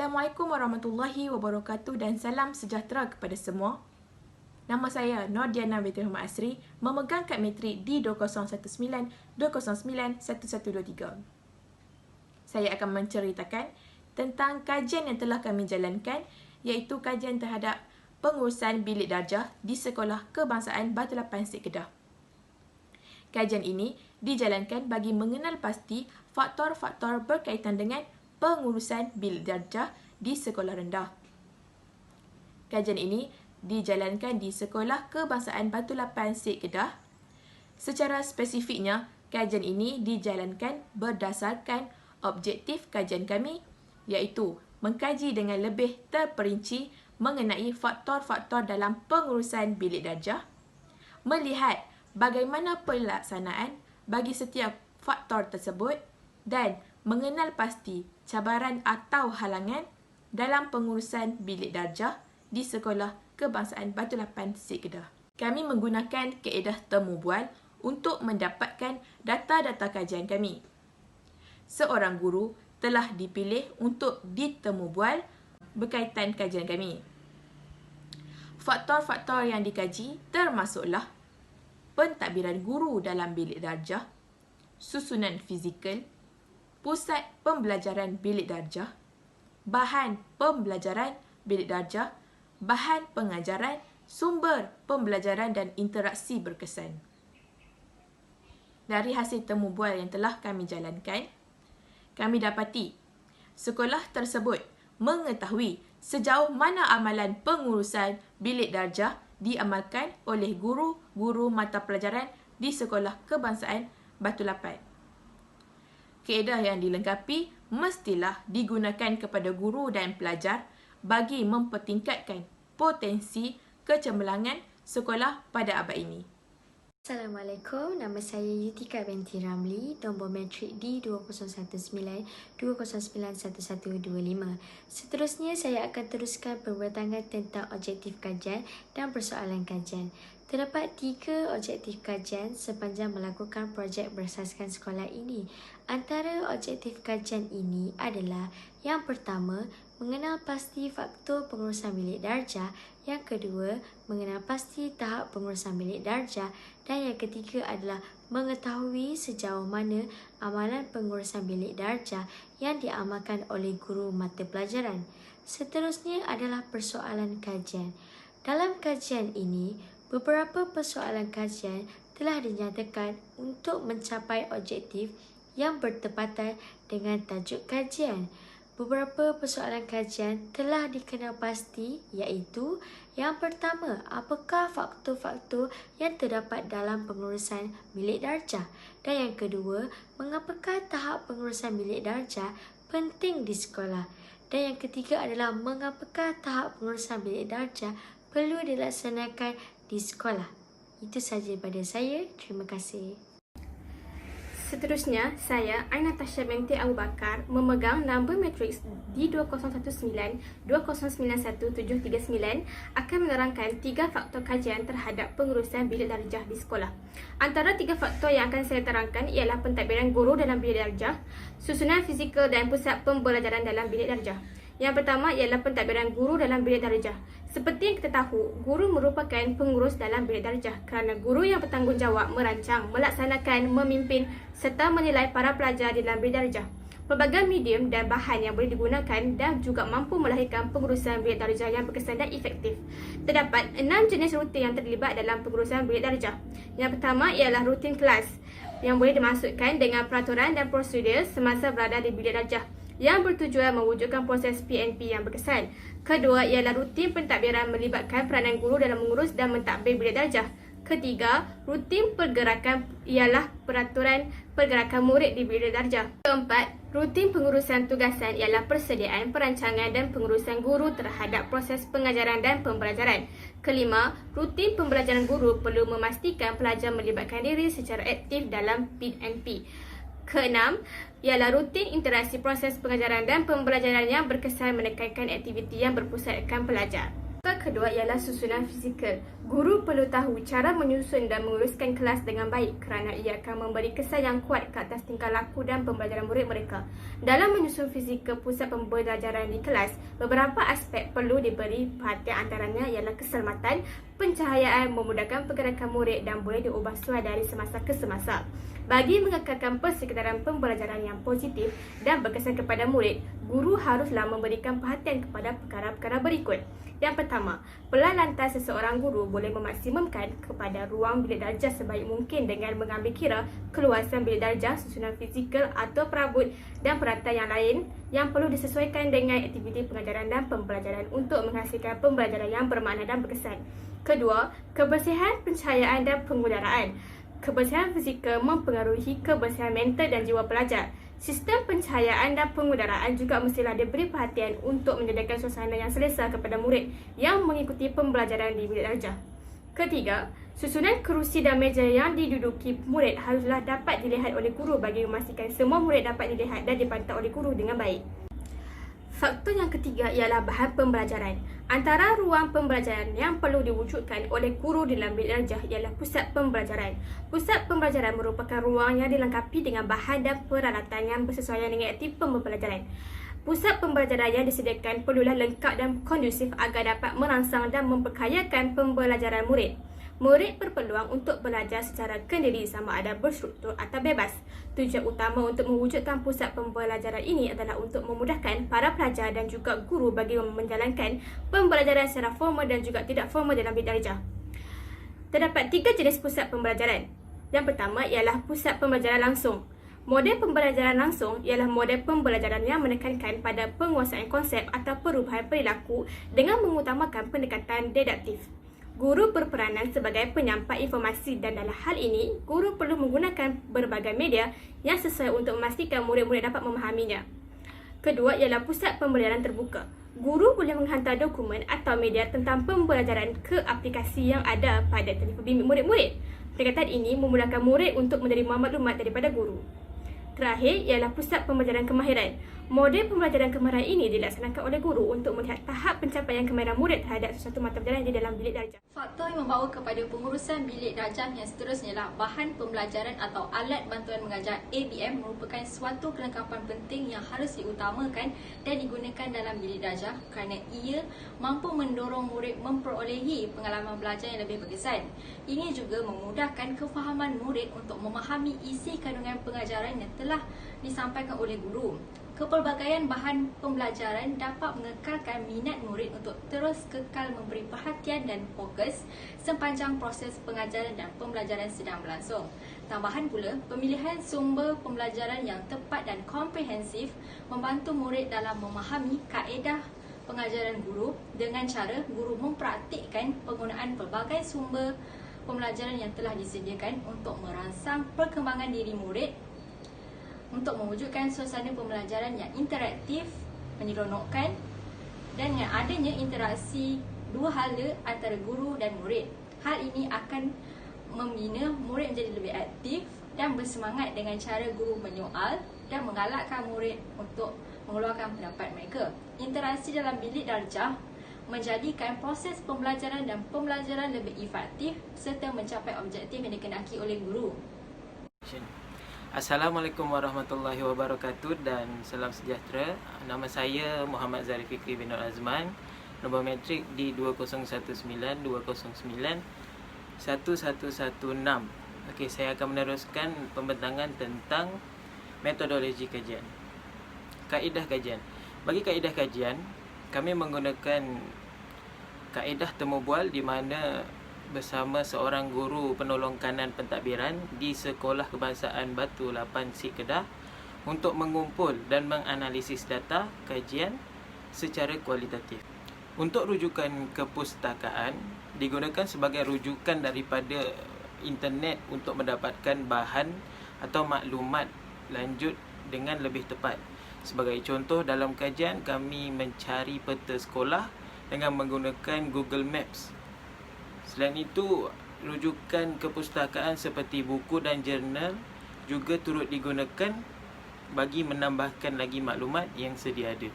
Assalamualaikum warahmatullahi wabarakatuh dan salam sejahtera kepada semua. Nama saya Nur Diana binti Muhammad Asri, memegang kad matrik D2019-209-1123. Saya akan menceritakan tentang kajian yang telah kami jalankan, iaitu kajian terhadap pengurusan bilik darjah di Sekolah Kebangsaan Batu Lapan Sik Kedah. Kajian ini dijalankan bagi mengenal pasti faktor-faktor berkaitan dengan pengurusan bilik darjah di sekolah rendah. Kajian ini dijalankan di Sekolah Kebangsaan Batu Lapan Sik Kedah. Secara spesifiknya, kajian ini dijalankan berdasarkan objektif kajian kami, iaitu mengkaji dengan lebih terperinci mengenai faktor-faktor dalam pengurusan bilik darjah, melihat bagaimana pelaksanaan bagi setiap faktor tersebut dan mengenal pasti cabaran atau halangan dalam pengurusan bilik darjah di Sekolah Kebangsaan Batu Lapan Sik Kedah. Kami menggunakan kaedah temu bual untuk mendapatkan data-data kajian kami. Seorang guru telah dipilih untuk ditemu bual berkaitan kajian kami. Faktor-faktor yang dikaji termasuklah pentadbiran guru dalam bilik darjah, susunan fizikal, pusat pembelajaran bilik darjah, bahan pembelajaran bilik darjah, bahan pengajaran, sumber pembelajaran dan interaksi berkesan. Dari hasil temu bual yang telah kami jalankan, kami dapati sekolah tersebut mengetahui sejauh mana amalan pengurusan bilik darjah diamalkan oleh guru-guru mata pelajaran di Sekolah Kebangsaan Batu Lapan. Kaedah yang dilengkapi mestilah digunakan kepada guru dan pelajar bagi mempertingkatkan potensi kecemerlangan sekolah pada abad ini. Assalamualaikum, nama saya Yutika binti Ramli, nombor matrik D2019-209-1125. Seterusnya, saya akan teruskan pembertangan tentang objektif kajian dan persoalan kajian. Terdapat 3 objektif kajian sepanjang melakukan projek berasaskan sekolah ini. Antara objektif kajian ini adalah yang pertama, mengenal pasti faktor pengurusan bilik darjah, yang kedua, mengenal pasti tahap pengurusan bilik darjah, dan yang ketiga adalah mengetahui sejauh mana amalan pengurusan bilik darjah yang diamalkan oleh guru mata pelajaran. Seterusnya adalah persoalan kajian. Dalam kajian ini, beberapa persoalan kajian telah dinyatakan untuk mencapai objektif yang bertepatan dengan tajuk kajian. Beberapa persoalan kajian telah dikenal pasti, iaitu yang pertama, apakah faktor-faktor yang terdapat dalam pengurusan bilik darjah, dan yang kedua, mengapakah tahap pengurusan bilik darjah penting di sekolah, dan yang ketiga adalah mengapakah tahap pengurusan bilik darjah perlu dilaksanakan di sekolah. Itu sahaja daripada saya. Terima kasih. Seterusnya, saya, Aina Tasha binti Abu Bakar, memegang nombor matriks D2019-2091739 akan menerangkan 3 faktor kajian terhadap pengurusan bilik darjah di sekolah. Antara 3 faktor yang akan saya terangkan ialah pentadbiran guru dalam bilik darjah, susunan fizikal dan pusat pembelajaran dalam bilik darjah. Yang pertama ialah pentadbiran guru dalam bilik darjah. Seperti yang kita tahu, guru merupakan pengurus dalam bilik darjah kerana guru yang bertanggungjawab merancang, melaksanakan, memimpin serta menilai para pelajar di dalam bilik darjah. Pelbagai medium dan bahan yang boleh digunakan dan juga mampu melahirkan pengurusan bilik darjah yang berkesan dan efektif. Terdapat 6 jenis rutin yang terlibat dalam pengurusan bilik darjah. Yang pertama ialah rutin kelas yang boleh dimasukkan dengan peraturan dan prosedur semasa berada di bilik darjah, yang bertujuan mewujudkan proses PNP yang berkesan. Kedua ialah rutin pentadbiran melibatkan peranan guru dalam mengurus dan mentadbir bilik darjah. Ketiga, rutin pergerakan ialah peraturan pergerakan murid di bilik darjah. Keempat, rutin pengurusan tugasan ialah persediaan, perancangan dan pengurusan guru terhadap proses pengajaran dan pembelajaran. Kelima, rutin pembelajaran guru perlu memastikan pelajar melibatkan diri secara aktif dalam PNP. Keenam, ialah rutin interaksi proses pengajaran dan pembelajaran yang berkesan menekankan aktiviti yang berpusatkan pelajar. Faktor kedua ialah susunan fizikal. Guru perlu tahu cara menyusun dan menguruskan kelas dengan baik kerana ia akan memberi kesan yang kuat ke atas tingkah laku dan pembelajaran murid mereka. Dalam menyusun fizikal pusat pembelajaran di kelas, beberapa aspek perlu diberi perhatian, antaranya ialah keselamatan, pencahayaan, memudahkan pergerakan murid dan boleh diubah sesuai dari semasa ke semasa. Bagi mengekalkan persekitaran pembelajaran yang positif dan berkesan kepada murid, guru haruslah memberikan perhatian kepada perkara-perkara berikut. Yang pertama, pelan lantas seseorang guru boleh memaksimumkan kepada ruang bilik darjah sebaik mungkin dengan mengambil kira keluasan bilik darjah, susunan fizikal atau perabot dan peralatan yang lain yang perlu disesuaikan dengan aktiviti pengajaran dan pembelajaran untuk menghasilkan pembelajaran yang bermakna dan berkesan. Kedua, kebersihan, pencahayaan dan pengudaraan. Kebersihan fizikal mempengaruhi kebersihan mental dan jiwa pelajar. Sistem pencahayaan dan pengudaraan juga mestilah diberi perhatian untuk menyediakan suasana yang selesa kepada murid yang mengikuti pembelajaran di bilik darjah. Ketiga, susunan kerusi dan meja yang diduduki murid haruslah dapat dilihat oleh guru bagi memastikan semua murid dapat dilihat dan dipantau oleh guru dengan baik. Faktor yang ketiga ialah bahan pembelajaran. Antara ruang pembelajaran yang perlu diwujudkan oleh guru dalam bilik darjah ialah pusat pembelajaran. Pusat pembelajaran merupakan ruang yang dilengkapi dengan bahan dan peralatan yang bersesuaian dengan aktiviti pembelajaran. Pusat pembelajaran yang disediakan perlulah lengkap dan kondusif agar dapat merangsang dan memperkayakan pembelajaran murid. Murid berpeluang untuk belajar secara kendiri sama ada berstruktur atau bebas. Tujuan utama untuk mewujudkan pusat pembelajaran ini adalah untuk memudahkan para pelajar dan juga guru bagi menjalankan pembelajaran secara formal dan juga tidak formal dalam bilik darjah. Terdapat 3 jenis pusat pembelajaran. Yang pertama ialah pusat pembelajaran langsung. Model pembelajaran langsung ialah model pembelajaran yang menekankan pada penguasaan konsep atau perubahan perilaku dengan mengutamakan pendekatan deduktif. Guru berperanan sebagai penyampai informasi dan dalam hal ini, guru perlu menggunakan berbagai media yang sesuai untuk memastikan murid-murid dapat memahaminya. Kedua ialah pusat pembelajaran terbuka. Guru boleh menghantar dokumen atau media tentang pembelajaran ke aplikasi yang ada pada telefon bimbit murid-murid. Pendekatan ini memudahkan murid untuk menerima maklumat daripada guru. Terakhir ialah pusat pembelajaran kemahiran. Model pembelajaran kemahiran ini dilaksanakan oleh guru untuk melihat tahap pencapaian kemahiran murid terhadap sesuatu mata pelajaran di dalam bilik darjah. Faktor yang membawa kepada pengurusan bilik darjah yang seterusnya ialah bahan pembelajaran atau alat bantuan mengajar ABM merupakan suatu kelengkapan penting yang harus diutamakan dan digunakan dalam bilik darjah kerana ia mampu mendorong murid memperolehi pengalaman belajar yang lebih berkesan. Ini juga memudahkan kefahaman murid untuk memahami isi kandungan pengajaran yang telah disampaikan oleh guru. Kepelbagaian bahan pembelajaran dapat mengekalkan minat murid untuk terus kekal memberi perhatian dan fokus sepanjang proses pengajaran dan pembelajaran sedang berlangsung. Tambahan pula, pemilihan sumber pembelajaran yang tepat dan komprehensif membantu murid dalam memahami kaedah pengajaran guru dengan cara guru mempraktikkan penggunaan pelbagai sumber pembelajaran yang telah disediakan untuk merangsang perkembangan diri murid untuk mewujudkan suasana pembelajaran yang interaktif, menyeronokkan dan dengan adanya interaksi dua hala antara guru dan murid. Hal ini akan membina murid menjadi lebih aktif dan bersemangat dengan cara guru menyoal dan menggalakkan murid untuk mengeluarkan pendapat mereka. Interaksi dalam bilik darjah menjadikan proses pembelajaran dan pembelajaran lebih efektif serta mencapai objektif yang dikehendaki oleh guru. Assalamualaikum warahmatullahi wabarakatuh dan salam sejahtera. Nama saya Muhammad Zarif Fikri bin Azman. Nombor metrik di 2019-209-209-1116. Okey, saya akan meneruskan pembentangan tentang metodologi kajian. Kaedah kajian. Bagi kaedah kajian, kami menggunakan kaedah temu bual di mana bersama seorang guru penolong kanan pentadbiran di Sekolah Kebangsaan Batu 8C Kedah untuk mengumpul dan menganalisis data kajian secara kualitatif. Untuk rujukan kepustakaan digunakan sebagai rujukan daripada internet untuk mendapatkan bahan atau maklumat lanjut dengan lebih tepat. Sebagai contoh, dalam kajian kami mencari peta sekolah dengan menggunakan Google Maps. Selain itu, rujukan kepustakaan seperti buku dan jurnal juga turut digunakan bagi menambahkan lagi maklumat yang sedia ada.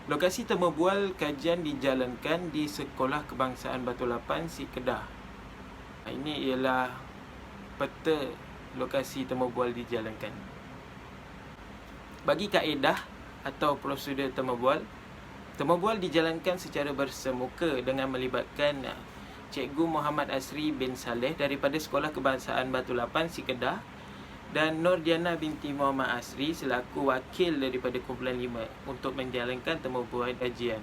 Lokasi temu bual kajian dijalankan di Sekolah Kebangsaan Batu Lapan, Sik Kedah. Ini ialah peta lokasi temu bual dijalankan. Bagi kaedah atau prosedur temu bual dijalankan secara bersemuka dengan melibatkan Cikgu Muhammad Asri bin Saleh daripada Sekolah Kebangsaan Batu Lapan, Sik Kedah, dan Nordiana binti Muhammad Asri selaku wakil daripada kumpulan 5 untuk menjalankan temu bual kajian.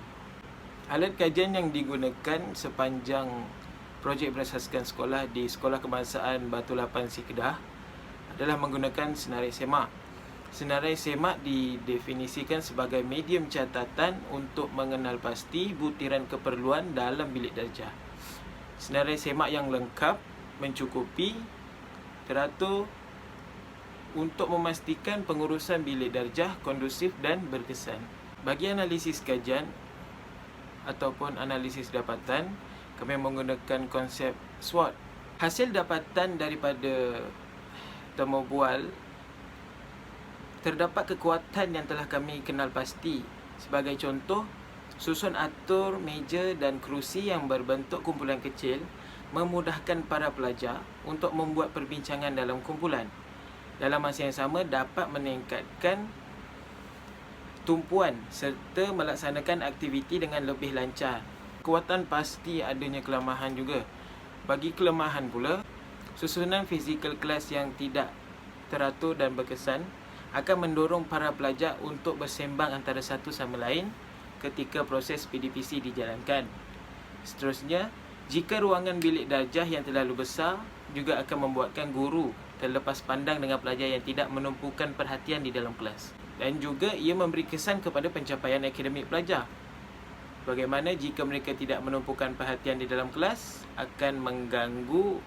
Alat kajian yang digunakan sepanjang projek berasaskan sekolah di Sekolah Kebangsaan Batu Lapan, Sik Kedah adalah menggunakan senarai semak. Senarai semak didefinisikan sebagai medium catatan untuk mengenal pasti butiran keperluan dalam bilik darjah. Senarai semak yang lengkap mencukupi teratur untuk memastikan pengurusan bilik darjah kondusif dan berkesan. Bagi analisis kajian ataupun analisis dapatan, kami menggunakan konsep SWOT. Hasil dapatan daripada temu bual terdapat kekuatan yang telah kami kenal pasti. Sebagai contoh, susun atur meja dan kerusi yang berbentuk kumpulan kecil memudahkan para pelajar untuk membuat perbincangan dalam kumpulan. Dalam masa yang sama dapat meningkatkan tumpuan serta melaksanakan aktiviti dengan lebih lancar. Kekuatan pasti adanya kelemahan juga. Bagi kelemahan pula, susunan fizikal kelas yang tidak teratur dan berkesan akan mendorong para pelajar untuk bersembang antara satu sama lain ketika proses PDPC dijalankan. Seterusnya, jika ruangan bilik darjah yang terlalu besar juga akan membuatkan guru terlepas pandang dengan pelajar yang tidak menumpukan perhatian di dalam kelas. Dan juga ia memberi kesan kepada pencapaian akademik pelajar. Bagaimana jika mereka tidak menumpukan perhatian di dalam kelas akan mengganggu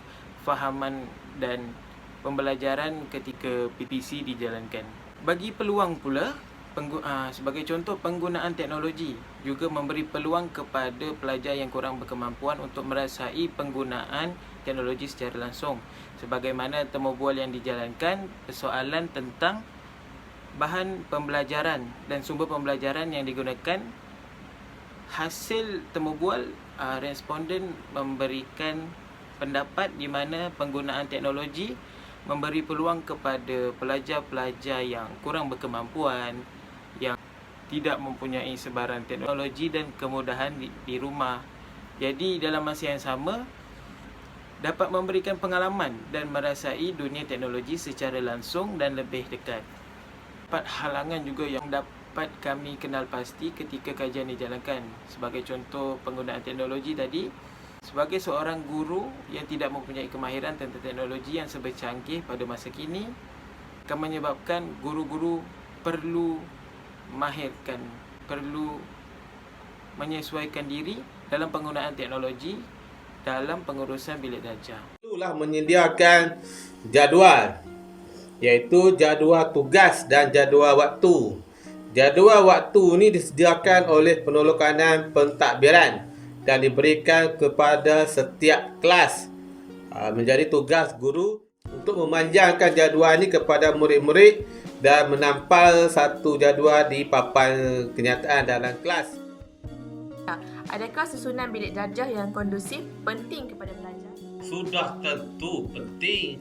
fahaman dan pembelajaran ketika PPC dijalankan. Bagi peluang pula, sebagai contoh, penggunaan teknologi juga memberi peluang kepada pelajar yang kurang berkemampuan untuk merasai penggunaan teknologi secara langsung. Sebagaimana temu bual yang dijalankan, persoalan tentang bahan pembelajaran dan sumber pembelajaran yang digunakan. Hasil temu bual, responden memberikan pendapat di mana penggunaan teknologi memberi peluang kepada pelajar-pelajar yang kurang berkemampuan, yang tidak mempunyai sebaran teknologi dan kemudahan di rumah. Jadi dalam masa yang sama dapat memberikan pengalaman dan merasai dunia teknologi secara langsung dan lebih dekat. Dapat halangan juga yang dapat kami kenal pasti ketika kajian dijalankan. Sebagai contoh penggunaan teknologi tadi, sebagai seorang guru yang tidak mempunyai kemahiran tentang teknologi yang sebercanggih pada masa kini akan menyebabkan guru-guru perlu mahirkan, perlu menyesuaikan diri dalam penggunaan teknologi dalam pengurusan bilik darjah. Itulah menyediakan jadual, iaitu jadual tugas dan jadual waktu. Jadual waktu ini disediakan oleh penolong kanan pentadbiran dan diberikan kepada setiap kelas. Menjadi tugas guru untuk memanjangkan jadual ini kepada murid-murid dan menampal satu jadual di papan kenyataan dalam kelas. Adakah susunan bilik darjah yang kondusif penting kepada pelajar? Sudah tentu penting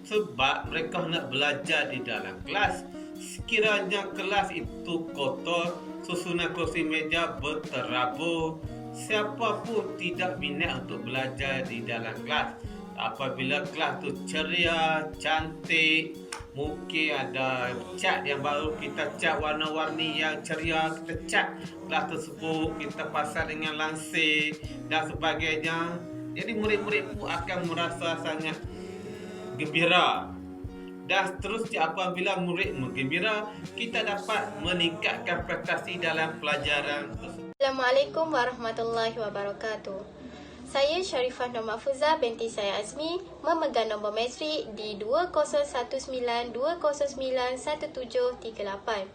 sebab mereka nak belajar di dalam kelas. Sekiranya kelas itu kotor, susunan kursi meja berterabur, siapa pun tidak minat untuk belajar di dalam kelas. Apabila kelas itu ceria, cantik, mungkin ada cat yang baru, kita cat warna-warni yang ceria, kita cat kelas tersebut, kita pasang dengan lansir dan sebagainya. Jadi murid-murid pun akan merasa sangat gembira. Dan seterusnya apabila murid menggembira, kita dapat meningkatkan prestasi dalam pelajaran tersebut. Assalamualaikum warahmatullahi wabarakatuh. Saya Sharifah Nur Mahfuzah binti saya Azmi memegang nombor matrik di 2019-209-1738.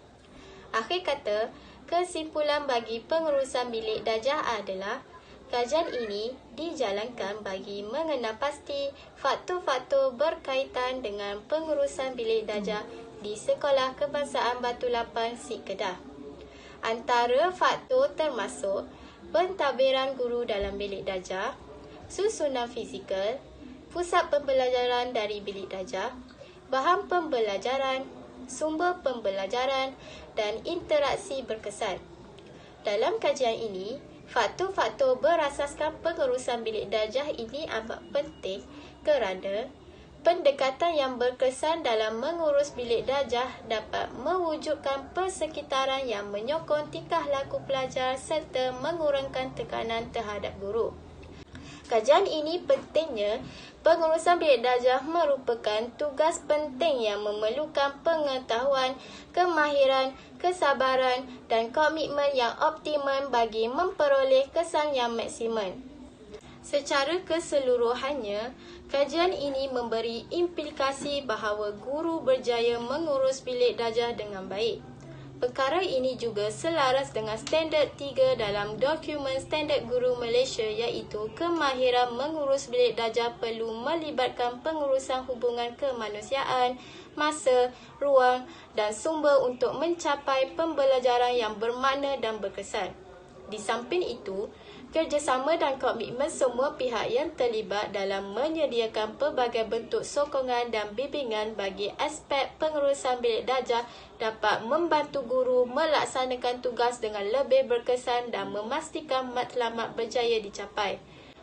Akhir kata, kesimpulan bagi pengurusan bilik darjah adalah kajian ini dijalankan bagi mengenal pasti faktor-faktor berkaitan dengan pengurusan bilik darjah di Sekolah Kebangsaan Batu Lapan, Sik Kedah. Antara faktor termasuk pentadbiran guru dalam bilik darjah, susunan fizikal, pusat pembelajaran dari bilik darjah, bahan pembelajaran, sumber pembelajaran dan interaksi berkesan. Dalam kajian ini, faktor-faktor berasaskan pengurusan bilik darjah ini amat penting kerana pendekatan yang berkesan dalam mengurus bilik darjah dapat mewujudkan persekitaran yang menyokong tingkah laku pelajar serta mengurangkan tekanan terhadap guru. Kajian ini pentingnya pengurusan bilik darjah merupakan tugas penting yang memerlukan pengetahuan, kemahiran, kesabaran dan komitmen yang optimum bagi memperoleh kesan yang maksimum. Secara keseluruhannya, kajian ini memberi implikasi bahawa guru berjaya mengurus bilik darjah dengan baik. Perkara ini juga selaras dengan standard 3 dalam dokumen Standard Guru Malaysia iaitu kemahiran mengurus bilik darjah perlu melibatkan pengurusan hubungan kemanusiaan, masa, ruang dan sumber untuk mencapai pembelajaran yang bermakna dan berkesan. Di samping itu, kerjasama dan komitmen semua pihak yang terlibat dalam menyediakan pelbagai bentuk sokongan dan bimbingan bagi aspek pengurusan bilik darjah dapat membantu guru melaksanakan tugas dengan lebih berkesan dan memastikan matlamat berjaya dicapai.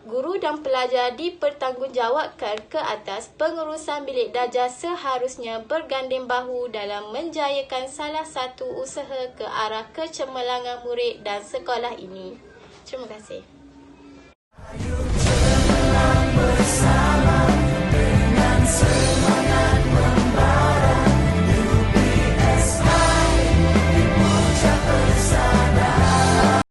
Guru dan pelajar dipertanggungjawabkan ke atas pengurusan bilik darjah seharusnya berganding bahu dalam menjayakan salah satu usaha ke arah kecemerlangan murid dan sekolah ini. Terima kasih.